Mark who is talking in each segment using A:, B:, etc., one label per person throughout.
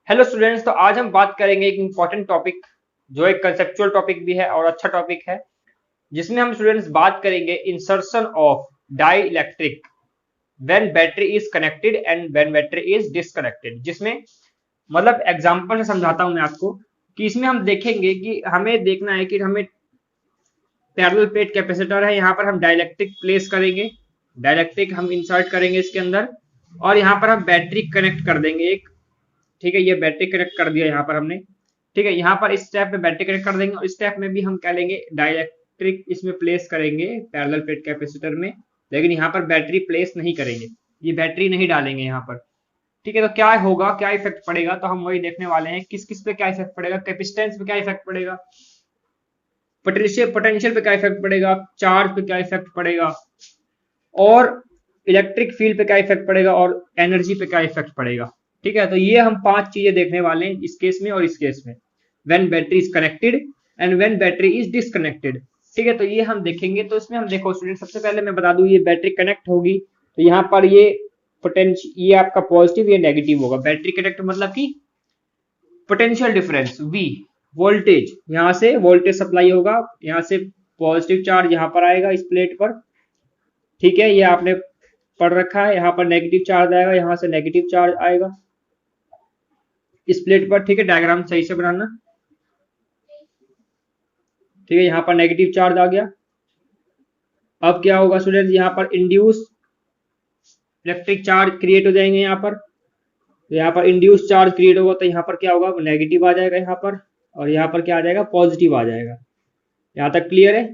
A: Hello students, तो आज हम बात करेंगे एक इम्पॉर्टेंट टॉपिक जो एक कंसेप्चुअल टॉपिक भी है और अच्छा टॉपिक है, जिसमें हम स्टूडेंट्स बात करेंगे insertion of dielectric when battery is connected and when battery is disconnected. जिसमें मतलब एग्जांपल से समझाता हूं मैं आपको कि इसमें हम देखेंगे कि हमें देखना है कि हमें पैरेलल प्लेट कैपेसिटर है, यहाँ पर हम डाइलेक्ट्रिक प्लेस करेंगे, डाइलेक्ट्रिक हम इंसर्ट करेंगे इसके अंदर और यहाँ पर हम बैटरी कनेक्ट कर देंगे एक। ठीक है, ये बैटरी कनेक्ट कर दिया यहाँ पर हमने। ठीक है, यहाँ पर इस स्टेप में बैटरी कनेक्ट कर देंगे और इस स्टेप में भी हम क्या लेंगे, डाइलेक्ट्रिक इसमें प्लेस करेंगे पैरेलल प्लेट कैपेसिटर में, लेकिन यहाँ पर बैटरी प्लेस नहीं करेंगे, ये बैटरी नहीं डालेंगे यहाँ पर। ठीक है, तो क्या होगा, क्या इफेक्ट पड़ेगा, तो हम वही देखने वाले हैं किस किस पे क्या इफेक्ट पड़ेगा। कैपेसिटेंस पे क्या इफेक्ट पड़ेगा, पोटेंशियल पे क्या इफेक्ट पड़ेगा, चार्ज पे क्या इफेक्ट पड़ेगा और इलेक्ट्रिक फील्ड पे क्या इफेक्ट पड़ेगा और एनर्जी पे क्या इफेक्ट पड़ेगा। ठीक है, तो ये हम 5 चीजें देखने वाले हैं इस केस में और इस केस में, when battery is connected and when battery is disconnected. ठीक है, तो ये हम देखेंगे। तो इसमें हम देखो स्टूडेंट, सबसे पहले मैं बता दूं, ये बैटरी कनेक्ट होगी तो यहाँ पर ये पोटेंशियल, ये आपका पॉजिटिव, ये नेगेटिव होगा। बैटरी कनेक्ट मतलब कि पोटेंशियल डिफरेंस V, वोल्टेज, यहाँ से वोल्टेज सप्लाई होगा, यहाँ से पॉजिटिव चार्ज यहाँ पर आएगा इस प्लेट पर। ठीक है, ये आपने पढ़ रखा है। यहाँ पर नेगेटिव चार्ज आएगा, यहाँ से नेगेटिव चार्ज आएगा इस प्लेट पर। ठीक है, डायग्राम सही से बनाना। ठीक है, यहाँ पर नेगेटिव चार्ज आ गया। अब क्या होगा स्टूडेंट, यहाँ पर इंड्यूस इलेक्ट्रिक चार्ज क्रिएट हो जाएंगे यहाँ पर। तो यहाँ पर इंड्यूस चार्ज क्रिएट होगा तो यहाँ पर क्या होगा, नेगेटिव आ जाएगा यहाँ पर, और यहाँ पर क्या आ जाएगा, पॉजिटिव आ जाएगा। यहाँ तक क्लियर है।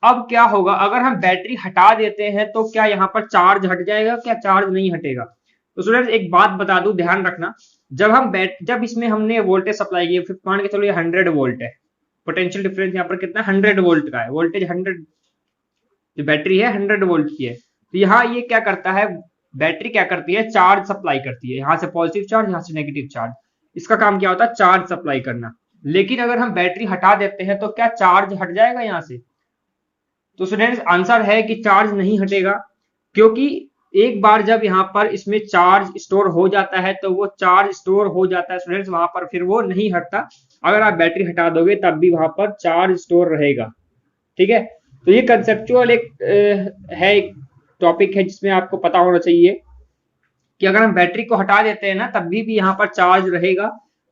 A: अब क्या होगा, अगर हम बैटरी हटा देते हैं तो क्या यहाँ पर चार्ज हट जाएगा, क्या चार्ज नहीं हटेगा। तो स्टूडेंट्स एक बात बता दूं, ध्यान रखना, जब इसमें हमने वोल्टेज सप्लाई की, मान के चलो ये 100 वोल्ट है, पोटेंशियल डिफरेंस यहाँ पर कितना, 100 वोल्ट का है, वोल्टेज 100, जो बैटरी है 100 वोल्ट की है। तो यहाँ ये क्या करता है, बैटरी क्या करती है, चार्ज सप्लाई करती है, यहाँ से पॉजिटिव चार्ज, यहाँ से नेगेटिव चार्ज। इसका काम क्या होता है, चार्ज सप्लाई करना। लेकिन अगर हम बैटरी हटा देते हैं तो क्या चार्ज हट जाएगा यहाँ से। तो स्टूडेंट्स आंसर है कि चार्ज नहीं हटेगा, क्योंकि एक बार जब यहाँ पर इसमें चार्ज स्टोर हो जाता है तो वो चार्ज स्टोर हो जाता है स्टूडेंट्स, वहां पर फिर वो नहीं हटता। अगर आप बैटरी हटा दोगे तब भी वहां पर चार्ज स्टोर रहेगा। ठीक है, तो ये कंसेप्चुअल एक टॉपिक है जिसमें आपको पता होना चाहिए कि अगर हम बैटरी को हटा देते हैं ना तब भी यहाँ पर चार्ज रहेगा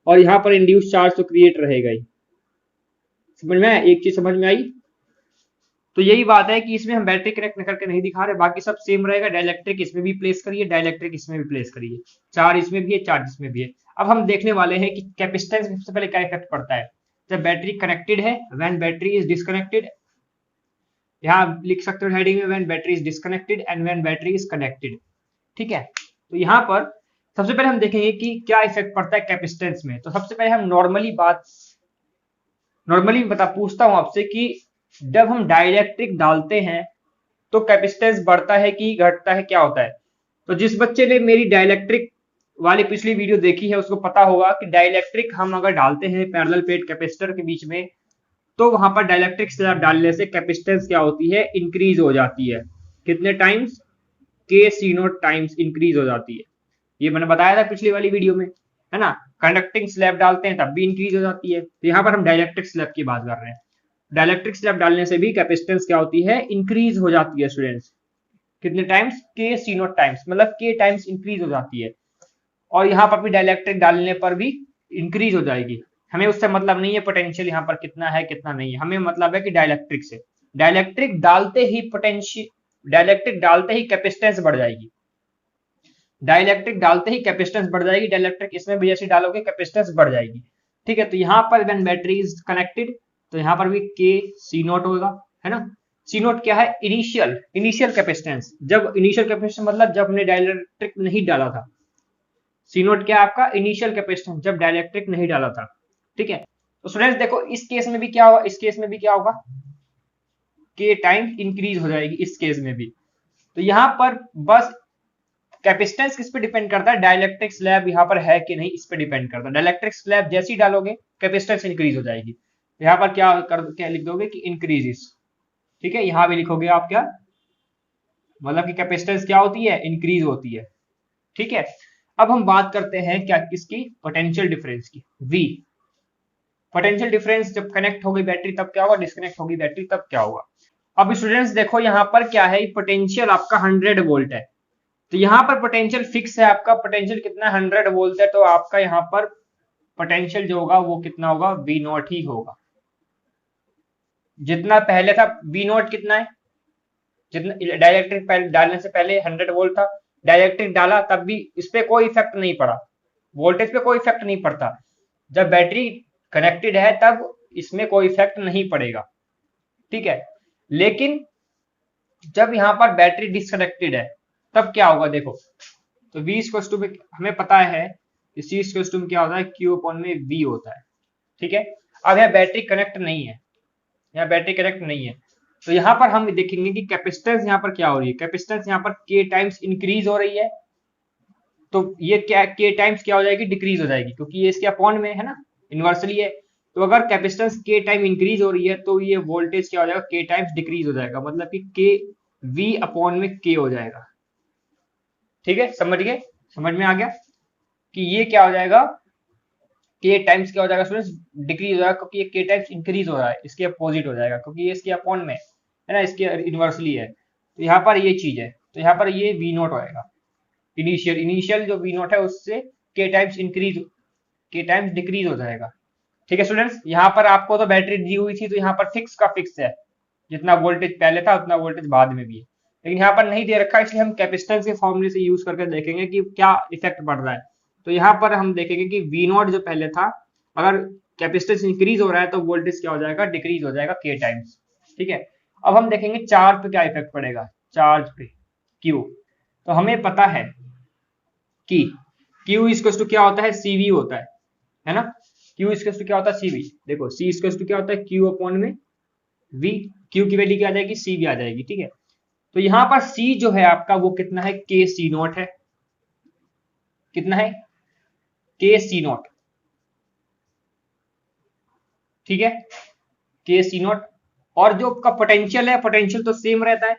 A: और यहाँ पर इंड्यूस चार्ज तो क्रिएट रहेगा ही। समझ में आया, एक चीज समझ में आई। तो यही बात है कि इसमें हम बैटरी कनेक्ट करके नहीं दिखा रहे, बाकी सब सेम रहेगा। डाइलेक्ट्रिक इसमें भी प्लेस करिए, डाइलेक्ट्रिक इसमें भी प्लेस करिए, चार्ज इसमें भी है, चार्ज इसमें भी है। अब हम देखने वाले हैं कि कैपेसिटेंस में सबसे पहले क्या इफेक्ट पड़ता है जब बैटरी कनेक्टेड है, व्हेन बैटरी इज डिस्कनेक्टेड। यहाँ लिख सकते हो हेडिंग में, when battery is disconnected and when battery is connected. ठीक है, तो यहाँ पर सबसे पहले हम देखेंगे कि क्या इफेक्ट पड़ता है कैपेसिटेंस में। तो सबसे पहले हम नॉर्मली पूछता हूं आपसे कि जब हम डाइलेक्ट्रिक डालते हैं तो कैपेसिटेंस बढ़ता है कि घटता है, क्या होता है। तो जिस बच्चे ने मेरी डाइलेक्ट्रिक वाली पिछली वीडियो देखी है उसको पता होगा कि डाइलेक्ट्रिक हम अगर डालते हैं पैरेलल प्लेट कैपेसिटर के बीच में तो वहां पर डाइलेक्ट्रिक स्लैब डालने से कैपेसिटेंस क्या होती है, इंक्रीज हो जाती है। कितने टाइम्स, के सी नोट टाइम्स इंक्रीज हो जाती है। ये मैंने बताया था पिछली वाली वीडियो में, है ना। कंडक्टिंग स्लैब डालते हैं तब भी इंक्रीज हो जाती है। तो यहाँ पर हम डाइलेक्ट्रिक स्लैब की बात कर रहे हैं। डाइलेक्ट्रिक स्लैब डालने से भी कैपेसिटेंस क्या होती है, इंक्रीज हो जाती है स्टूडेंट्स। कितने टाइम्स, के सी नोट टाइम्स, मतलब के टाइम्स इंक्रीज हो जाती है। और यहाँ पर भी डाइलेक्ट्रिक डालने पर भी इंक्रीज हो जाएगी। हमें उससे मतलब नहीं है पोटेंशियल यहाँ पर कितना है कितना नहीं है, हमें मतलब है कि डाइलेक्ट्रिक से, डाइलेक्ट्रिक डालते ही पोटेंशियल, डाइलेक्ट्रिक डालते ही कैपेसिटेंस बढ़ जाएगी, डाइलेक्ट्रिक डालते ही कैपेसिटेंस बढ़ जाएगी। डाइलेक्ट्रिक इसमें भी जैसे डालोगे कैपेसिटेंस बढ़ जाएगी। ठीक है, तो यहाँ पर व्हेन बैटरी इज कनेक्टेड तो यहाँ पर भी के सी नोट होगा, है ना। सी नोट क्या है, इनिशियल कैपेसिटेंस। जब इनिशियल कैपेसिटेंस मतलब जब हमने डाइलेक्ट्रिक नहीं डाला था। सी नोट क्या है आपका, इनिशियल कैपेसिटेंस जब डाइलेक्ट्रिक नहीं डाला था। ठीक है, तो स्टूडेंट्स देखो इस केस में भी क्या होगा, इस केस में भी क्या होगा, के टाइम इंक्रीज हो जाएगी इस केस में भी। तो यहाँ पर बस कैपेसिटेंस किस पे डिपेंड करता है, डाइलेक्ट्रिक स्लैब यहाँ पर है कि नहीं इस पे डिपेंड करता है। डाइलेक्ट्रिक स्लैब जैसे ही डालोगे कैपेसिटेंस इंक्रीज हो जाएगी। यहाँ पर क्या लिख दोगे कि इंक्रीजेस। ठीक है, यहाँ भी लिखोगे आप क्या, मतलब कि कैपेसिटेंस क्या होती है, इंक्रीज होती है। ठीक है, अब हम बात करते हैं क्या किसकी, पोटेंशियल डिफरेंस की, V। पोटेंशियल डिफरेंस जब कनेक्ट होगी बैटरी तब क्या होगा, डिस्कनेक्ट होगी बैटरी तब क्या होगा। अब स्टूडेंट्स देखो यहाँ पर क्या है, पोटेंशियल आपका 100 वोल्ट है, तो यहाँ पर पोटेंशियल फिक्स है, आपका पोटेंशियल कितना 100 वोल्ट है, तो आपका यहाँ पर पोटेंशियल जो होगा वो कितना होगा, V नॉट ही होगा। जितना पहले था V नॉट कितना है, जितना डायरेक्ट्रिक डालने से पहले 100 वोल्ट था, डायरेक्ट्रिक डाला तब भी इस पे कोई इफेक्ट नहीं पड़ा, वोल्टेज पे कोई इफेक्ट नहीं पड़ता। जब बैटरी कनेक्टेड है तब इसमें कोई इफेक्ट नहीं पड़ेगा, ठीक है। लेकिन जब यहाँ पर बैटरी डिस्कनेक्टेड है तब क्या होगा, देखो तो V इक्वल्स टू में हमें पता है C इक्वल्स टू में क्या होता है, Q अपॉन में V होता है, ठीक है। अब यहाँ बैटरी कनेक्ट नहीं है, यहाँ बैटरी कनेक्ट नहीं है, तो यहाँ पर हम देखेंगे कि कैपेसिटेंस यहाँ पर क्या हो रही है, कैपेसिटेंस यहाँ पर K टाइम्स इंक्रीज हो रही है, तो ये क्या K टाइम्स क्या हो जाएगी, डिक्रीज हो जाएगी, क्योंकि ये इसके अपॉन में है ना, इनवर्सली है। तो अगर कैपेसिटेंस K टाइम इंक्रीज हो रही है तो ये वोल्टेज क्या हो जाएगा, K टाइम्स डिक्रीज हो जाएगा, मतलब कि K V अपॉन में K हो जाएगा, ठीक है। समझ गए, समझ में आ गया कि ये क्या हो जाएगा, K टाइम्स क्या हो जाएगा स्टूडेंट्स, डिक्रीज हो जाएगा, क्योंकि ये K टाइम्स इंक्रीज हो रहा है, इसके अपोजिट हो जाएगा, क्योंकि ये इसके अपॉन में है ना, इसके इनवर्सली है, तो यहाँ पर ये चीज है, तो यहाँ पर ये V नॉट होएगा, इनिशियल जो V नॉट है उससे K times increase, K times decrease हो जाएगा, ठीक है स्टूडेंट्स। यहाँ पर आपको तो बैटरी दी हुई थी तो यहाँ पर फिक्स का फिक्स है, जितना वोल्टेज पहले था उतना वोल्टेज बाद में भी है, लेकिन यहाँ पर नहीं दे रखा, इसलिए हम कैपेसिटेंस के फॉर्मूले से यूज करके देखेंगे कि क्या इफेक्ट पड़ रहा है। तो यहाँ पर हम देखेंगे कि V नॉट जो पहले था, अगर कैपेसिटेंस इंक्रीज हो रहा है तो वोल्टेज क्या हो जाएगा, डिक्रीज हो जाएगा K टाइम्स, ठीक है। अब हम देखेंगे चार्ज पे क्या इफेक्ट पड़ेगा, चार्ज पे Q। तो हमें पता है कि Q इक्वल टू क्या होता है, CV होता है ना। Q इक्वल टू क्या होता है, CV। देखो C इक्वल टू क्या होता है, Q अपॉन में V, Q की वैल्यू क्या आ जाएगी, CV आ जाएगी, ठीक है। तो यहां पर C जो है आपका वो कितना है, K C नॉट है, कितना है, K C नॉट, ठीक है, K C नॉट। और जो आपका पोटेंशियल है, पोटेंशियल तो सेम रहता है,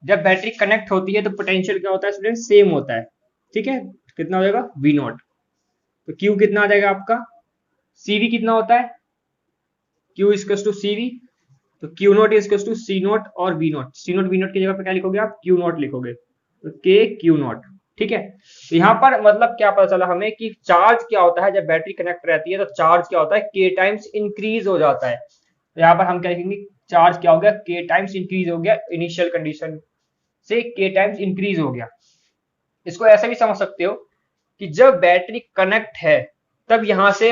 A: जब बैटरी कनेक्ट होती है तो पोटेंशियल क्या होता है स्टूडेंट, सेम होता है, ठीक है। कितना हो जाएगा, V नॉट। तो Q कितना आ जाएगा आपका, CV कितना होता है, Q इक्वल टू CV, तो Q not equal to C not और V not, C not V not की जगह पे क्या लिखोगे आप, Q नॉट लिखोगे, तो K Q नॉट, ठीक है। तो यहाँ पर मतलब क्या पता चला हमें कि चार्ज क्या होता है, जब बैटरी कनेक्ट रहती है तो चार्ज क्या होता है, K टाइम्स इंक्रीज हो जाता है। तो यहाँ पर हम क्या लिखेंगे, चार्ज क्या हो गया, K टाइम्स इंक्रीज हो गया, इनिशियल कंडीशन से K टाइम्स इंक्रीज हो गया। इसको ऐसे भी समझ सकते हो कि जब बैटरी कनेक्ट है तब यहां से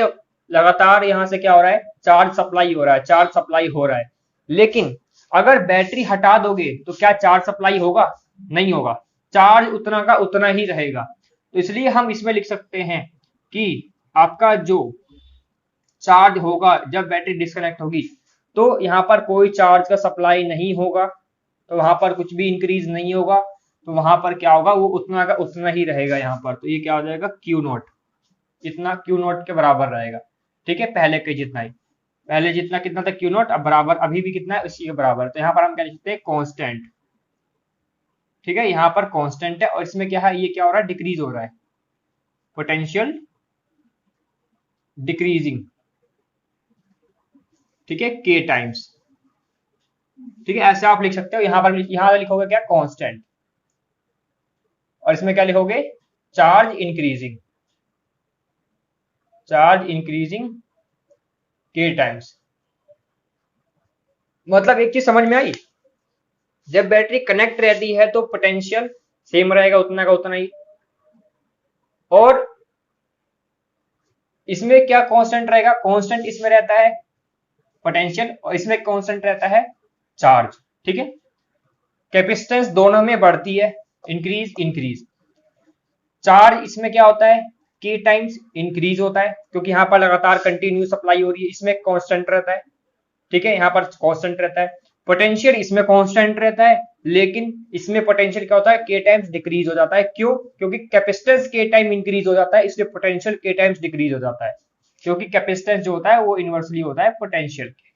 A: लगातार यहां से क्या हो रहा है, चार्ज सप्लाई हो रहा है, चार्ज सप्लाई हो रहा है। लेकिन अगर बैटरी हटा दोगे तो क्या चार्ज सप्लाई होगा, नहीं होगा, चार्ज उतना का उतना ही रहेगा। तो इसलिए हम इसमें लिख सकते हैं कि आपका जो चार्ज होगा जब बैटरी डिस्कनेक्ट होगी तो यहाँ पर कोई चार्ज का सप्लाई नहीं होगा, तो वहां पर कुछ भी इंक्रीज नहीं होगा, तो वहां पर क्या होगा, वो उतना का उतना ही रहेगा यहाँ पर। तो ये क्या हो जाएगा, Q नॉट, इतना Q नॉट के बराबर रहेगा, ठीक है, पहले के जितना ही, पहले जितना कितना था Q नॉट, अब बराबर अभी भी कितना है, उसी के बराबर। तो यहाँ पर हम क्या लिखते हैं, कांस्टेंट, ठीक है, यहाँ पर कांस्टेंट है, और इसमें क्या है, ये क्या हो रहा है, डिक्रीज हो रहा है, पोटेंशियल डिक्रीजिंग, ठीक है, K टाइम्स, ठीक है, ऐसे आप लिख सकते हो। यहाँ पर यहाँ लिखोगे क्या, कांस्टेंट, और इसमें क्या लिखोगे, charge increasing, charge increasing K times. मतलब एक चीज समझ में आई, जब बैटरी कनेक्ट रहती है तो पोटेंशियल सेम रहेगा, उतना का उतना ही, और इसमें क्या कांस्टेंट रहेगा, कांस्टेंट इसमें रहता है पोटेंशियल, और इसमें कांस्टेंट रहता है चार्ज, ठीक है। कैपेसिटेंस दोनों में बढ़ती है, इंक्रीज इंक्रीज। चार्ज इसमें क्या होता है, K टाइम्स इंक्रीज होता है, क्योंकि यहाँ पर लगातार कंटिन्यू सप्लाई हो रही है, इसमें कांस्टेंट रहता है, ठीक है, यहाँ पर कांस्टेंट रहता है। पोटेंशियल इसमें कांस्टेंट रहता है, लेकिन इसमें पोटेंशियल क्या होता है, K टाइम्स डिक्रीज हो जाता है। क्यों, क्योंकि कैपेसिटेंस K टाइम इंक्रीज हो जाता है, इसलिए पोटेंशियल K टाइम्स डिक्रीज हो जाता है, क्योंकि कैपेसिटेंस जो होता है वो इनवर्सली होता है पोटेंशियल के,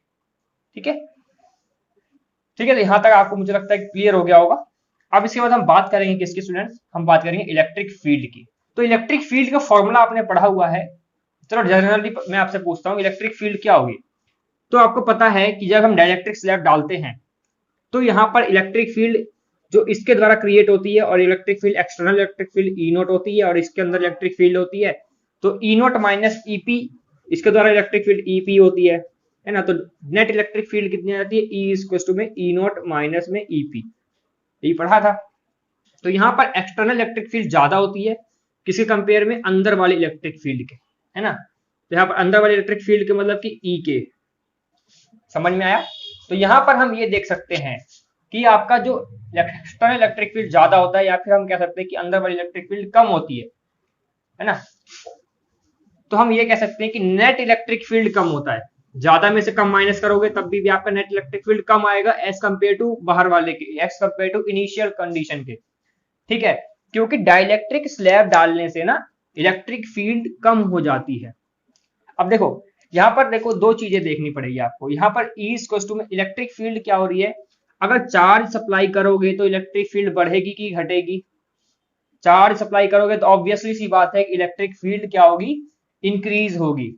A: ठीक है। ठीक है, तो यहां तक आपको मुझे लगता है क्लियर हो गया होगा। अब इसके बाद हम बात करेंगे किसकी स्टूडेंट्स, हम बात करेंगे इलेक्ट्रिक फील्ड की। तो इलेक्ट्रिक फील्ड का फॉर्मूला आपने पढ़ा हुआ है। चलो जनरली मैं आपसे पूछता हूँ इलेक्ट्रिक फील्ड क्या होगी। तो आपको पता है कि जब हम डाइलेक्ट्रिक स्लैब डालते हैं तो यहाँ पर इलेक्ट्रिक फील्ड जो इसके द्वारा क्रिएट होती है, और electric field external electric field E note होती है, और इसके अंदर इलेक्ट्रिक फील्ड होती है तो ई नोट माइनस ईपी, इसके द्वारा इलेक्ट्रिक फील्ड ईपी होती है ना। तो नेट इलेक्ट्रिक फील्ड कितनी आती है, ई इक्वल में ई नोट माइनस में ईपी, यही पढ़ा था। तो यहाँ पर एक्सटर्नल इलेक्ट्रिक फील्ड ज्यादा होती है किसके कंपेयर में, अंदर वाले इलेक्ट्रिक फील्ड के, है ना। तो यहाँ पर अंदर वाले इलेक्ट्रिक फील्ड के मतलब कि ई के, समझ में आया। तो यहाँ पर हम ये देख सकते हैं कि आपका जो एक्सटर्नल इलेक्ट्रिक फील्ड ज्यादा होता है, या फिर हम कह सकते हैं कि अंदर वाली इलेक्ट्रिक फील्ड कम होती है ना। तो हम ये कह सकते हैं कि नेट इलेक्ट्रिक फील्ड कम होता है, ज्यादा में से कम माइनस करोगे तब भी आपका नेट इलेक्ट्रिक फील्ड कम आएगा एज कंपेयर टू बाहर वाले के, as compared to initial condition के, ठीक है। क्योंकि डाइलेक्ट्रिक स्लैब डालने से ना इलेक्ट्रिक फील्ड कम हो जाती है। अब देखो यहाँ पर देखो दो चीजें देखनी पड़ेगी आपको। यहाँ पर ई इक्वल टू में इलेक्ट्रिक फील्ड क्या हो रही है, अगर चार्ज सप्लाई करोगे तो इलेक्ट्रिक फील्ड बढ़ेगी कि घटेगी। चार्ज सप्लाई करोगे तो ऑब्वियसली सी बात है कि इलेक्ट्रिक फील्ड क्या होगी, इंक्रीज होगी।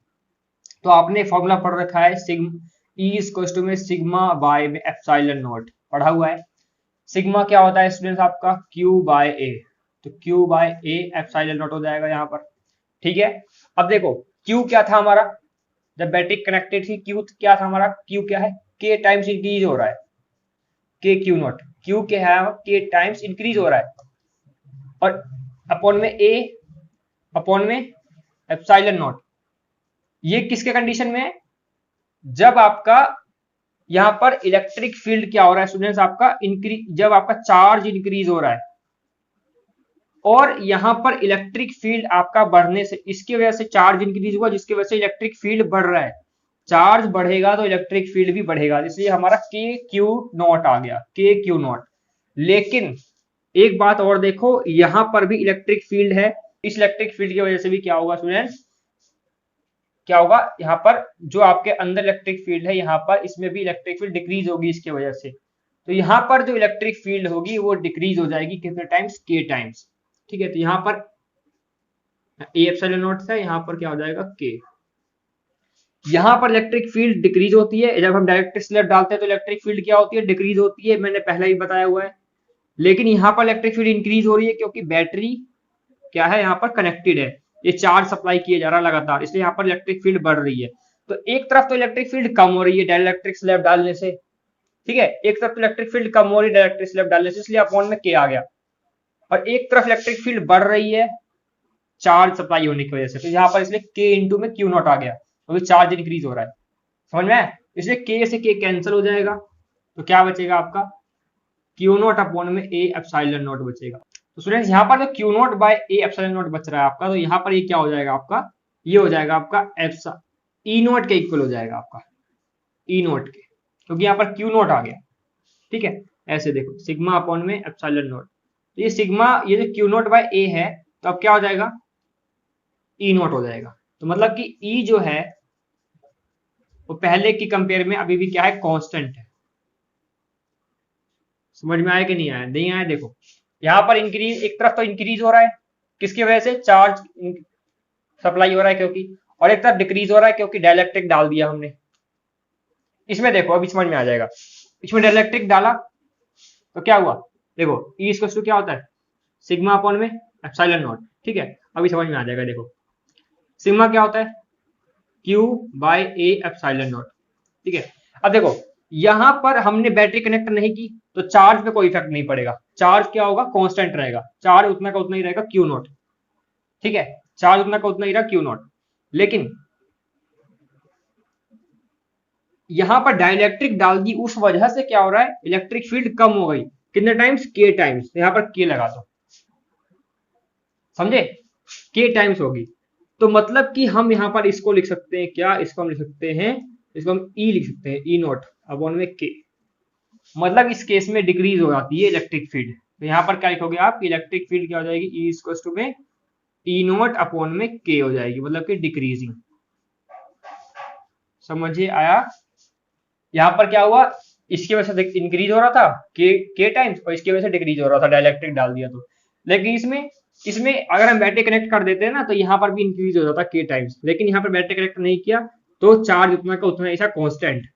A: तो आपने फॉर्मूला पढ़ रखा है ई इक्वल टू में सिग्मा बाय में एप्सिलॉन नॉट पढ़ा हुआ है। सिग्मा क्या होता है स्टूडेंट्स आपका, क्यू बाय ए, तो Q by A epsilon not हो जाएगा यहाँ पर, ठीक है। अब देखो क्यू क्या था हमारा, जब बैटरी कनेक्टेड थी क्यू क्या था हमारा, क्यू क्या है, के टाइम्स इंक्रीज हो रहा है, के क्यू नॉट, क्यू के है के टाइम्स इंक्रीज हो रहा है, और अपॉन में ए अपॉन में एप्सिलॉन नॉट। ये किसके कंडीशन में है, जब आपका यहां पर इलेक्ट्रिक फील्ड क्या हो रहा है स्टूडेंट्स आपका इंक्रीज, जब आपका चार्ज इंक्रीज हो रहा है और यहां पर इलेक्ट्रिक फील्ड आपका बढ़ने से, इसकी वजह से चार्ज इंक्रीज हुआ जिसकी वजह से इलेक्ट्रिक फील्ड बढ़ रहा है। चार्ज बढ़ेगा तो इलेक्ट्रिक फील्ड भी बढ़ेगा, इसलिए हमारा के क्यू नॉट आ गया, के क्यू नॉट। लेकिन एक बात और देखो, यहां पर भी इलेक्ट्रिक फील्ड है, इस इलेक्ट्रिक फील्ड की वजह से भी क्या होगा स्टूडेंट्स, क्या होगा यहाँ पर जो आपके अंदर इलेक्ट्रिक फील्ड है यहाँ पर इसमें भी इलेक्ट्रिक फील्ड डिक्रीज होगी इसकी वजह से। तो यहाँ पर जो इलेक्ट्रिक फील्ड होगी वो डिक्रीज हो जाएगी कितने टाइम्स, के टाइम्स, ठीक है। तो यहाँ पर ए एप्सिलॉन नॉट था, यहाँ पर क्या हो जाएगा के। यहाँ पर इलेक्ट्रिक फील्ड डिक्रीज होती है, जब हम डाइलेक्ट्रिक स्लैब डालते हैं तो इलेक्ट्रिक फील्ड क्या होती है, डिक्रीज होती है, मैंने पहले ही बताया हुआ है। लेकिन यहाँ पर इलेक्ट्रिक फील्ड इंक्रीज हो रही है क्योंकि बैटरी क्या है यहाँ पर कनेक्टेड है, ये चार्ज सप्लाई किया जा रहा है लगातार, इसलिए यहाँ पर इलेक्ट्रिक फील्ड बढ़ रही है। तो एक तरफ तो इलेक्ट्रिक फील्ड कम हो रही है डाइलेक्ट्रिक स्लैब डालने से, ठीक है, एक तरफ तो इलेक्ट्रिक फील्ड कम हो रही है डाइलेक्ट्रिक स्लैब डालने से, इसलिए अपॉन में के आ गया। और एक तरफ इलेक्ट्रिक फील्ड बढ़ रही है चार्ज सप्लाई होने की वजह से, तो यहाँ पर इसलिए के इंटू में क्यू नॉट आ गया क्योंकि चार्ज इंक्रीज हो रहा है, समझ में, इसलिए के से के कैंसिल हो जाएगा, तो क्या बचेगा आपका क्यू नॉट अपॉन में ए एप्सिलॉन नॉट बचेगा। तो स्टूडेंट्स यहाँ पर जो Q not by A epsilon not बच रहा है आपका, तो यहाँ पर ये क्या हो जाएगा आपका, ये हो जाएगा आपका एप्सा ई नॉट के इक्वल हो जाएगा आपका, ई नॉट के, क्योंकि यहाँ पर क्यू नॉट आ गया, ठीक है। ऐसे देखो सिग्मा अपॉन में एप्सिलॉन नॉट, तो ये सिग्मा, ये जो क्यू नॉट बाय ए है तो अब क्या हो जाएगा, ई नॉट हो जाएगा। तो मतलब कि ई जो है वो पहले की कंपेयर में अभी भी क्या है, कांस्टेंट है। समझ में आया कि नहीं आया, नहीं आया। देखो यहाँ पर इंक्रीज, एक तरफ तो इंक्रीज हो रहा है किसकी वजह से, चार्ज सप्लाई हो रहा है क्योंकि, और एक तरफ डिक्रीज हो रहा है क्योंकि डाइलेक्ट्रिक डाल दिया हमने। इसमें देखो अभी समझ में आ जाएगा, इसमें डाइलेक्ट्रिक डाला तो क्या हुआ, देखो ई इक्वल टू क्या होता है, सिग्मा अपॉन में एप्सिलॉन नॉट, ठीक है। अभी समझ में आ जाएगा, देखो सिग्मा क्या होता है, Q by A epsilon not, ठीक है। अब देखो यहां पर हमने बैटरी कनेक्ट नहीं की तो चार्ज पे कोई इफेक्ट नहीं पड़ेगा, चार्ज क्या होगा, कांस्टेंट रहेगा, चार्ज उतना का उतना ही रहेगा क्यू नॉट, ठीक है, चार्ज उतना का उतना ही रहा क्यू नॉट। लेकिन यहां पर डाइलेक्ट्रिक डाल दी, उस वजह से क्या हो रहा है, इलेक्ट्रिक फील्ड कम हो गई, कितने टाइम्स, के टाइम्स, यहां पर के लगा दो, समझे, के टाइम्स होगी। तो मतलब कि हम यहां पर इसको लिख सकते हैं क्या, इसको हम लिख सकते हैं, इसको हम ई लिख सकते हैं, ई नॉट अपॉन में के, मतलब इस केस में डिक्रीज हो जाती है इलेक्ट्रिक फील्ड। तो यहाँ पर क्या लिखोगे आप, इलेक्ट्रिक फील्ड क्या हो जाएगी, ई इक्वल टू में ई नॉट अपॉन में के हो जाएगी, मतलब कि डिक्रीजिंग। समझे आया, यहाँ पर क्या हुआ, इसकी वजह से इंक्रीज हो रहा था के टाइम्स, और इसकी वजह से डिक्रीज हो रहा था, डाइलेक्ट्रिक डाल दिया तो। लेकिन इसमें इसमें अगर हम बैटरी कनेक्ट कर देते हैं ना, तो यहाँ पर भी इंक्रीज हो जाता है के टाइम्स, लेकिन यहाँ पर बैटरी कनेक्ट नहीं किया तो चार्ज उतना का उतना ऐसा कॉन्स्टेंट,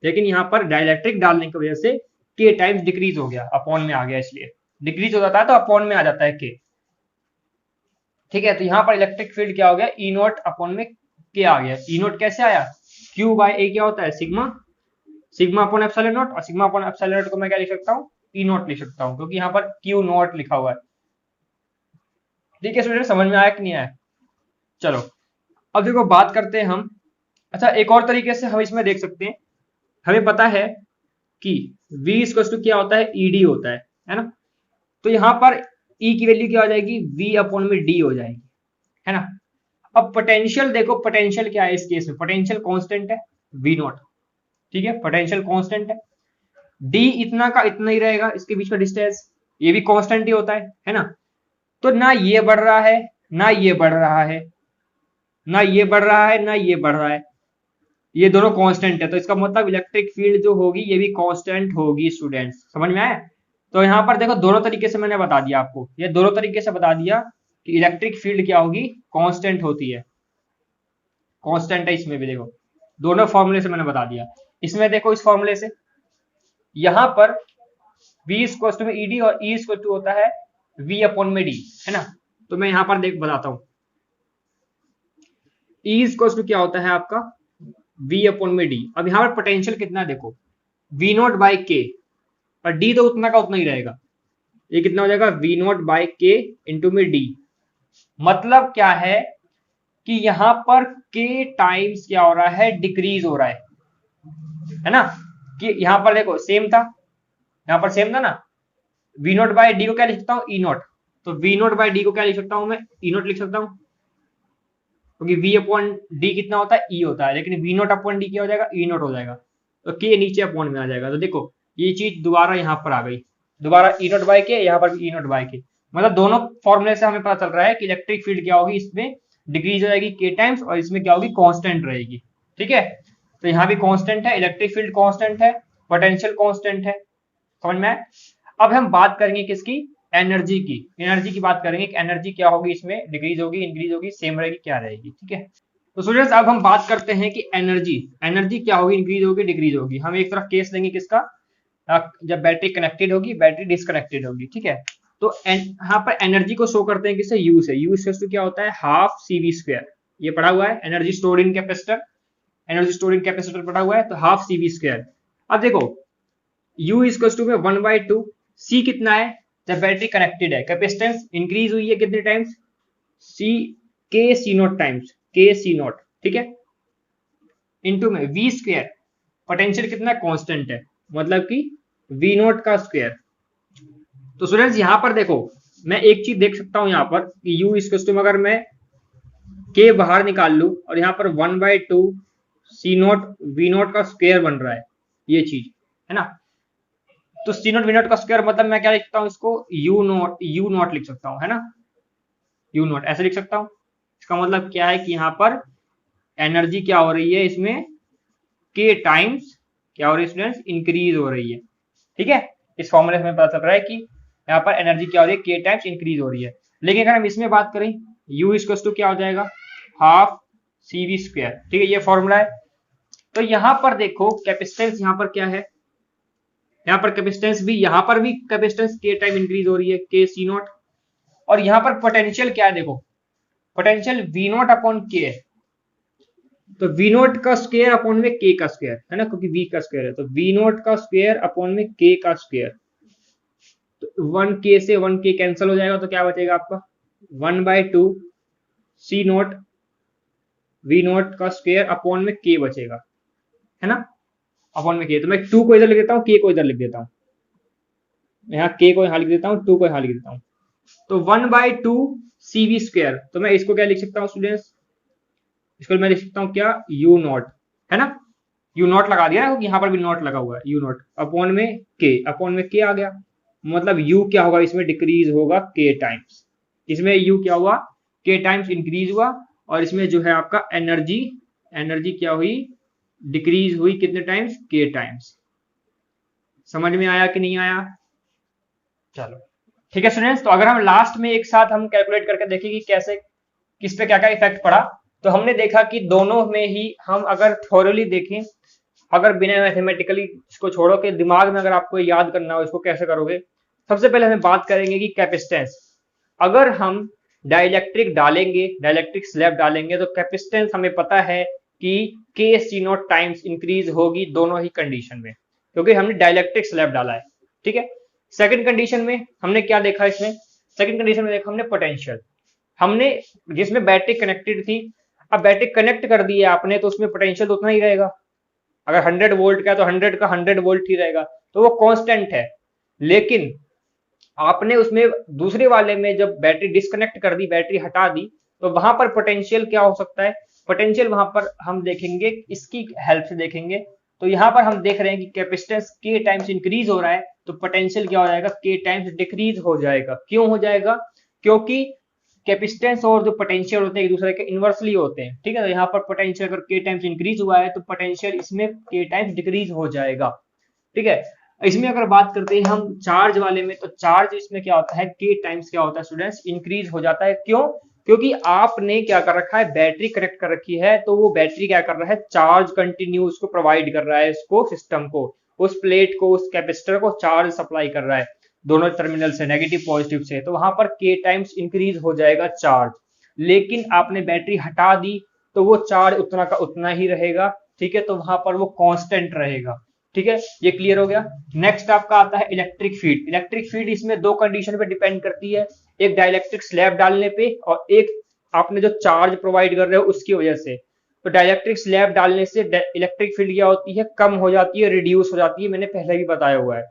A: लेकिन यहाँ पर डाइलेक्ट्रिक डालने की वजह से के टाइम्स डिक्रीज हो गया, अपॉन में आ गया, इसलिए डिक्रीज हो जाता है तो अपॉन में आ जाता है के। ठीक है, तो यहाँ पर इलेक्ट्रिक फील्ड क्या हो गया, ई नॉट अपॉन में के आ गया। ई नॉट कैसे आया, क्यू बाय ए क्या होता है, sigma, sigma upon epsilon not, और सिग्मा अपॉन एप्सिलॉन नॉट को मैं क्या लिख सकता हूँ, ई नॉट लिख सकता हूँ, क्योंकि यहाँ पर क्यू नॉट लिखा हुआ है। ठीक है स्टूडेंट, समझ में आया कि नहीं आया? चलो अब देखो बात करते हैं हम, अच्छा एक और तरीके से हम इसमें देख सकते हैं, हमें पता है कि V इक्वल टू क्या होता है, ED होता है ना, तो यहाँ पर E की वैल्यू क्या हो जाएगी, V अपॉन में D हो जाएगी, है ना। अब पोटेंशियल देखो, पोटेंशियल क्या है इस केस में, पोटेंशियल कांस्टेंट है V नॉट, ठीक है, पोटेंशियल कांस्टेंट है, D इतना का इतना ही रहेगा, इसके बीच में डिस्टेंस ये भी कांस्टेंट ही होता है ना। तो ना ये बढ़ रहा है ना ये बढ़ रहा है, ना ये बढ़ रहा है ना ये बढ़ रहा है, ये दोनों कांस्टेंट है, तो इसका मतलब इलेक्ट्रिक फील्ड जो होगी ये भी कांस्टेंट होगी। स्टूडेंट्स समझ में आया? तो यहाँ पर देखो दोनों तरीके से मैंने बता दिया आपको, ये दोनों तरीके से बता दिया कि इलेक्ट्रिक फील्ड क्या होगी, कांस्टेंट होती है, कांस्टेंट है इसमें भी, देखो दोनों फॉर्मूले से मैंने बता दिया। इसमें देखो इस फॉर्मूले से यहाँ पर V इक्वल टू में ED और E इक्वल टू होता है V अपॉन में D, है ना। तो मैं यहाँ पर देख बताता हूँ, E इक्वल टू क्या होता है आपका V अपॉन में D। अब यहाँ पर पोटेंशियल कितना है देखो, V नॉट बाई के, और D तो उतना का उतना ही रहेगा, ये कितना हो जाएगा, V नॉट बाई के इंटू में D। मतलब क्या है कि यहाँ पर K टाइम्स क्या हो रहा है, डिक्रीज हो रहा है ना। कि यहाँ पर देखो सेम था, यहाँ पर सेम था ना, V नॉट बाई डी को क्या लिख सकता हूँ, E नॉट, तो V नॉट बाई डी को क्या लिख सकता हूँ मैं, E नॉट लिख सकता हूँ, क्योंकि V अपॉन डी कितना होता है, E होता है, लेकिन V नॉट अपॉन डी क्या हो जाएगा, E नॉट हो जाएगा, तो K नीचे अपॉन में आ जाएगा। तो देखो ये चीज दोबारा यहाँ पर आ गई, दोबारा E नॉट बाई के, यहाँ पर भी E नॉट बाई के, मतलब दोनों फॉर्मूले से हमें पता चल रहा है कि इलेक्ट्रिक फील्ड क्या होगी, इसमें डिक्रीज हो जाएगी K टाइम्स, और इसमें क्या होगी, कांस्टेंट रहेगी। ठीक है, तो यहाँ भी कांस्टेंट है, इलेक्ट्रिक फील्ड कांस्टेंट है, पोटेंशियल कांस्टेंट है, समझ में आया? अब हम बात करेंगे किसकी, एनर्जी की, एनर्जी की बात करेंगे कि एनर्जी क्या होगी, इसमें डिक्रीज होगी, इंक्रीज होगी, सेम रहेगी, क्या रहेगी। ठीक है, तो स्टूडेंट्स अब हम बात करते हैं कि एनर्जी, एनर्जी क्या होगी, इंक्रीज होगी डिक्रीज होगी। हम एक तरफ केस लेंगे किसका, जब बैटरी कनेक्टेड होगी, बैटरी डिसकनेक्टेड होगी। ठीक है, तो यहाँ पर एनर्जी को शो करते हैं किससे, यू से। यू से क्या होता है, हाफ CV स्क्वायर, ये पढ़ा हुआ है, energy stored in capacitor, energy stored in capacitor पढ़ा हुआ है, तो हाफ CV स्क्वायर। अब देखो U इक्वल टू में 1/2, C कितना है, जब बैटरी कनेक्टेड है, कैपेसिटेंस इंक्रीज हुई है कितने टाइम्स, के सी नॉट टाइम्स, के सी नॉट, ठीक है, इनटू में V स्क्वायर, पोटेंशियल कितना कांस्टेंट है, मतलब कि V नॉट का स्क्वायर। तो स्टूडेंट्स यहाँ पर देखो मैं एक चीज देख सकता हूं यहाँ पर कि U इक्वल टू में अगर मैं K बाहर निकाल लूं और यहाँ पर 1/2 C नॉट V नॉट का स्क्वायर बन रहा है, ये चीज है ना। तो C नॉट V नॉट का स्क्वायर मतलब मैं क्या लिख सकता हूँ इसको, U नॉट लिख सकता हूँ, है ना, U नॉट ऐसे लिख सकता हूँ। इसका मतलब क्या है कि यहाँ पर एनर्जी क्या हो रही है, इसमें K टाइम्स क्या हो रही है स्टूडेंट्स, इंक्रीज हो रही है। ठीक है, इस फॉर्मूले से हमें पता चल रहा है कि यहाँ पर एनर्जी क्या हो रही है, K टाइम्स इंक्रीज हो रही है। लेकिन अगर हम इसमें बात करें, U इक्वल टू क्या हो जाएगा, हाफ CV स्क्वायर। ठीक है, ये फॉर्मूला है। तो यहाँ पर देखो कैपेसिटेंस यहाँ पर क्या है, यहाँ पर कैपेसिटेंस भी, यहाँ पर भी कैपेसिटेंस K टाइम इंक्रीज हो रही है, K C नॉट। और यहाँ पर पोटेंशियल क्या है देखो, potential V not upon K है, तो V नॉट का स्क्वायर अपॉन में K का स्क्वायर, है ना, क्योंकि V का स्क्वायर है, तो V नॉट का स्क्वायर अपॉन में K का स्क्वायर। तो 1K से 1K कैंसिल हो जाएगा, तो क्या बचेगा आपका 1/2 C नॉट V नॉट का स्क्वायर अपॉन में K बचेगा, है ना, अपॉन में K। तो मैं 2 को इधर लिख देता हूँ, K को इधर लिख देता हूँ, यहाँ K को यहाँ लिख देता हूँ, 2 को यहाँ लिख देता हूँ, तो 1/2 CV स्क्वायर। तो मैं इसको क्या लिख सकता हूँ स्टूडेंट्स, इसको मैं लिख सकता हूँ क्या, U नॉट, है ना, U नॉट लगा दिया क्योंकि यहाँ पर भी नॉट लगा हुआ है, U नॉट अपॉन में K, अपॉन में K आ गया, मतलब U क्या होगा, इसमें डिक्रीज होगा K टाइम्स, इसमें U क्या हुआ, K टाइम्स इंक्रीज हुआ, और इसमें जो है आपका एनर्जी, एनर्जी क्या हुई, डिक्रीज हुई कितने टाइम्स, K टाइम्स। समझ में आया कि नहीं आया? चलो ठीक है स्टूडेंट्स, तो अगर हम लास्ट में एक साथ हम कैलकुलेट करके देखें कि कैसे किस पे क्या क्या इफेक्ट पड़ा, तो हमने देखा कि दोनों में ही हम अगर थोरली देखें, अगर बिना मैथमेटिकली इसको छोड़ो के दिमाग में अगर आपको याद करना हो इसको कैसे करोगे, सबसे पहले हमें बात करेंगे कि कैपेसिटेंस। अगर हम डाइलेक्ट्रिक डालेंगे, डाइलेक्ट्रिक स्लैब डालेंगे, तो कैपेसिटेंस हमें पता है कि के सी नॉट टाइम्स इंक्रीज होगी दोनों ही कंडीशन में, क्योंकि हमने डाइलेक्ट्रिक स्लैब डाला है। ठीक है, सेकंड कंडीशन में हमने क्या देखा, इसमें सेकंड कंडीशन में देखा हमने पोटेंशियल, हमने जिसमें बैटरी कनेक्टेड थी, अब बैटरी कनेक्ट कर दी है आपने तो उसमें पोटेंशियल तो उतना ही रहेगा, अगर 100 वोल्ट का तो 100 का 100 वोल्ट ही रहेगा, तो वो कांस्टेंट है। लेकिन आपने उसमें दूसरे वाले में जब बैटरी डिस्कनेक्ट कर दी, बैटरी हटा दी, तो वहां पर पोटेंशियल क्या हो सकता है, पोटेंशियल वहां पर हम देखेंगे इसकी हेल्प से देखेंगे। तो यहां पर हम देख रहे हैं कि कैपेसिटेंस के टाइम्स इंक्रीज हो रहा है, तो पोटेंशियल क्या हो जाएगा, के टाइम्स डिक्रीज हो जाएगा। क्यों हो जाएगा, क्योंकि कैपेसिटेंस और जो पोटेंशियल होते हैं एक दूसरे के इनवर्सली होते हैं। ठीक है, तो यहाँ पर पोटेंशियल अगर के टाइम्स इंक्रीज हुआ है तो पोटेंशियल इसमें के टाइम्स डिक्रीज हो जाएगा। ठीक है, इसमें अगर बात करते हैं हम चार्ज वाले में, तो चार्ज इसमें क्या होता है, के टाइम्स क्या होता है स्टूडेंट्स, इंक्रीज हो जाता है। क्यों, क्योंकि आपने क्या कर रखा है, बैटरी कनेक्ट कर रखी है, तो वो बैटरी क्या कर रहा है, चार्ज कंटिन्यू उसको प्रोवाइड कर रहा है, इसको सिस्टम को, उस प्लेट को, उस कैपेसिटर को चार्ज सप्लाई कर रहा है दोनों टर्मिनल से, नेगेटिव पॉजिटिव से, तो वहां पर के टाइम्स इंक्रीज हो जाएगा चार्ज। लेकिन आपने बैटरी हटा दी तो वो चार्ज उतना का उतना ही रहेगा। ठीक है, तो वहां पर वो कांस्टेंट रहेगा। ठीक है, ये क्लियर हो गया। नेक्स्ट आपका आता है इलेक्ट्रिक फील्ड। इलेक्ट्रिक फील्ड इसमें दो कंडीशन पे डिपेंड करती है, एक डाइलेक्ट्रिक स्लैब डालने पे और एक आपने जो चार्ज प्रोवाइड कर रहे हो उसकी वजह से। तो डाइलेक्ट्रिक स्लैब डालने से इलेक्ट्रिक फील्ड क्या होती है, कम हो जाती है, रिड्यूस हो जाती है, मैंने पहले भी बताया हुआ है।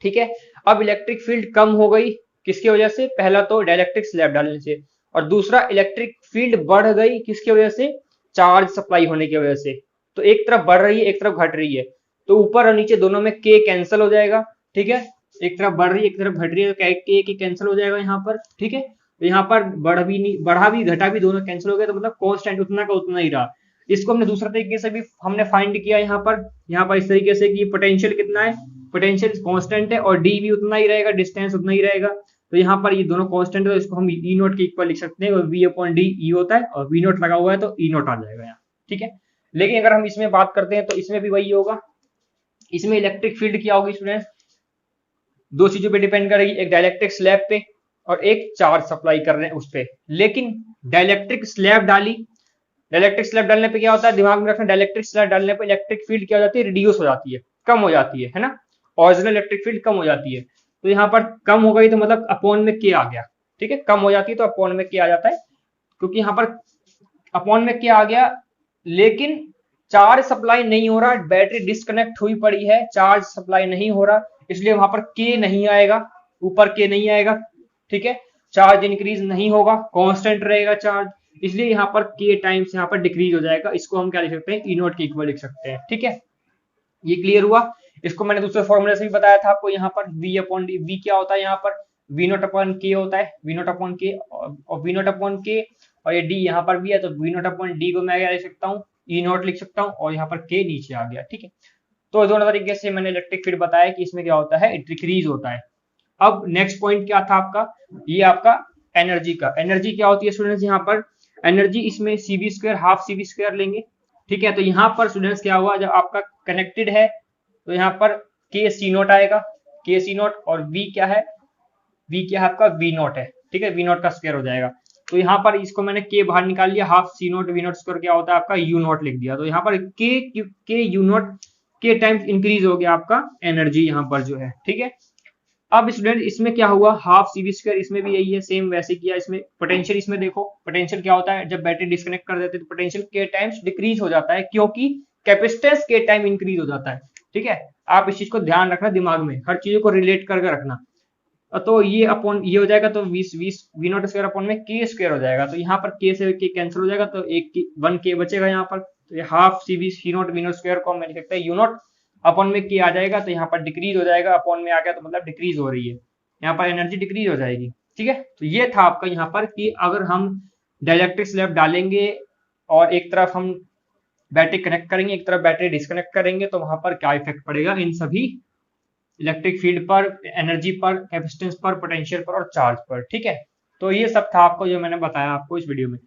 A: ठीक है, अब इलेक्ट्रिक फील्ड कम हो गई किसकी वजह से, पहला तो डाइलेक्ट्रिक स्लैब डालने से, और दूसरा इलेक्ट्रिक फील्ड बढ़ गई किसकी वजह से, चार्ज सप्लाई होने की वजह से। तो एक तरफ बढ़ रही है एक तरफ घट रही है, तो ऊपर और नीचे दोनों में के कैंसिल हो जाएगा। ठीक है, एक तरफ बढ़ रही है एक तरफ घट रही है, तो के कैंसिल हो जाएगा यहाँ पर। ठीक है, तो यहाँ पर बढ़ भी नहीं, बढ़ा भी घटा भी दोनों कैंसिल हो गए, तो मतलब कांस्टेंट उतना का उतना ही रहा। इसको हमने दूसरा तरीके से भी हमने फाइंड किया यहाँ पर इस तरीके से कि पोटेंशियल कितना है, पोटेंशियल कांस्टेंट है और डी भी उतना ही रहेगा, डिस्टेंस उतना ही रहेगा। तो यहाँ पर ये दोनों कांस्टेंट है, तो इसको हम ई नोट के इक्वल लिख सकते हैं, और वी अपॉन डी ई होता है और वी नोट लगा हुआ है तो ई नोट आ जाएगा यहाँ। ठीक है, लेकिन अगर हम इसमें बात करते हैं तो इसमें भी वही होगा। इसमें इलेक्ट्रिक फील्ड क्या होगी स्टूडेंट, दो चीजों पे डिपेंड करेगी, एक डाइलेक्ट्रिक स्लैब पे और एक चार्ज सप्लाई कर रहे हैं उस पे। लेकिन डाइलेक्ट्रिक स्लैब डाली, डाइलेक्ट्रिक स्लैब डालने पे क्या होता है, दिमाग में रखना, डाइलेक्ट्रिक स्लैब डालने पे इलेक्ट्रिक फील्ड क्या हो जाती है, रिड्यूस हो जाती है, कम हो जाती है ना, ओरिजिनल इलेक्ट्रिक फील्ड कम हो जाती है। तो यहाँ पर कम हो गई तो मतलब अपॉन में के आ गया। ठीक है, कम हो जाती है तो अपॉन में के आ जाता है, क्योंकि यहाँ पर अपॉन में के आ गया, लेकिन चार्ज सप्लाई नहीं हो रहा, बैटरी डिस्कनेक्ट हुई पड़ी है, चार्ज सप्लाई नहीं हो रहा, इसलिए वहां पर के नहीं आएगा, ऊपर के नहीं आएगा। ठीक है, चार्ज इंक्रीज नहीं होगा, कांस्टेंट रहेगा चार्ज, इसलिए यहाँ पर के टाइम्स यहाँ पर डिक्रीज हो जाएगा। इसको हम क्या लिख सकते हैं, ई नोट के इक्वल लिख सकते हैं। ठीक है, ये क्लियर हुआ। इसको मैंने दूसरे फॉर्मूले से भी बताया था आपको, यहाँ पर वी अपॉन डी, वी क्या होता है, यहाँ पर वी नोट अपॉन के होता है, वी नोट अपॉन के और वी नोट अपॉन के, और ये डी यहाँ पर भी है, तो वी नोट अपॉन डी को मैं क्या लिख सकता हूँ, ई नोट लिख सकता हूँ, और यहाँ पर के नीचे आ गया। ठीक है, तो दोनों तरीके से मैंने इलेक्ट्रिक फील्ड बताया कि इसमें क्या होता है, डिक्रीज होता है। अब नेक्स्ट पॉइंट क्या था आपका, ये आपका एनर्जी का, एनर्जी क्या होती है स्टूडेंट्स, यहाँ पर एनर्जी इसमें C B square half C B square लेंगे। ठीक है, तो यहाँ पर स्टूडेंट्स क्या हुआ, जब आपका कनेक्टेड है तो यहाँ पर के सी नोट आएगा, के सी नोट, और वी क्या है, वी क्या है आपका, वी नोट है। ठीक है, वी नोट का स्क्वायर हो जाएगा, तो यहाँ पर इसको मैंने के बाहर निकाल लिया, half C not V not square क्या होता है आपका, यू नोट लिख दिया। तो यहाँ पर के यू नोट के टाइम्स इंक्रीज हो गया आपका एनर्जी यहाँ पर जो है। ठीक है, अब स्टूडेंट इसमें क्या हुआ, हाफ सी बी स्क्वायर, इसमें भी यही है, सेम वैसे किया। इसमें पोटेंशियल, इसमें देखो पोटेंशियल क्या होता है, जब बैटरी डिस्कनेक्ट कर देते हैं तो पोटेंशियल के टाइम्स डिक्रीज हो जाता है, क्योंकि कैपेसिटेंस के टाइम इंक्रीज हो जाता है। ठीक है, आप इस चीज को ध्यान रखना, दिमाग में हर चीजों को रिलेट करके रखना। तो ये अपॉन ये हो जाएगा, तो वी नॉट स्क्वायर अपॉन में के स्क्वायर हो जाएगा, तो यहाँ पर के से के कैंसिल हो जाएगा, तो एक वन के बचेगा यहाँ पर। तो ये half C not V not square को हम लिख सकते हैं यू नॉट, अपॉन में के आ जाएगा, तो यहाँ पर डिक्रीज हो जाएगा, अपॉन में आ गया तो मतलब डिक्रीज हो रही है, यहाँ पर एनर्जी डिक्रीज हो जाएगी। ठीक है, तो ये था आपका यहाँ पर कि अगर हम डाइलेक्ट्रिक स्लैब डालेंगे और एक तरफ हम बैटरी कनेक्ट करेंगे, एक तरफ बैटरी डिस्कनेक्ट करेंगे, तो वहां पर क्या इफेक्ट पड़ेगा इन सभी इलेक्ट्रिक फील्ड पर, एनर्जी पर, कैपेसिटेंस पर, पोटेंशियल पर और चार्ज पर। ठीक है, तो ये सब था आपको जो मैंने बताया आपको इस वीडियो में।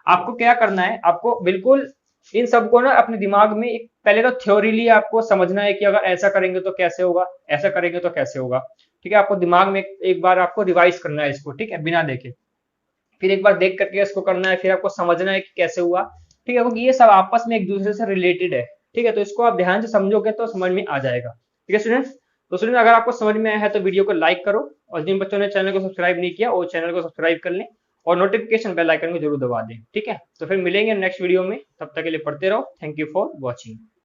A: आपको क्या करना है, आपको बिल्कुल इन सबको ना अपने दिमाग में एक पहले तो थ्योरीली आपको समझना है कि अगर ऐसा करेंगे तो कैसे होगा, ऐसा करेंगे तो कैसे होगा। ठीक है, आपको दिमाग में एक बार आपको रिवाइज करना है इसको, ठीक है, बिना देखे। फिर एक बार देख करके इसको करना है, फिर आपको समझना है कि कैसे हुआ। ठीक है, क्योंकि ये सब आपस में एक दूसरे से रिलेटेड है। ठीक है, तो इसको आप ध्यान से समझोगे तो समझ में आ जाएगा। ठीक है स्टूडेंट्स, तो स्टूडेंट अगर आपको समझ में आया है तो वीडियो को लाइक करो, और जिन बच्चों ने चैनल को सब्सक्राइब नहीं किया वो चैनल को सब्सक्राइब कर लें, और नोटिफिकेशन बेल आइकन को जरूर दबा दें। ठीक है, तो फिर मिलेंगे नेक्स्ट वीडियो में, तब तक के लिए पढ़ते रहो। Thank you for watching.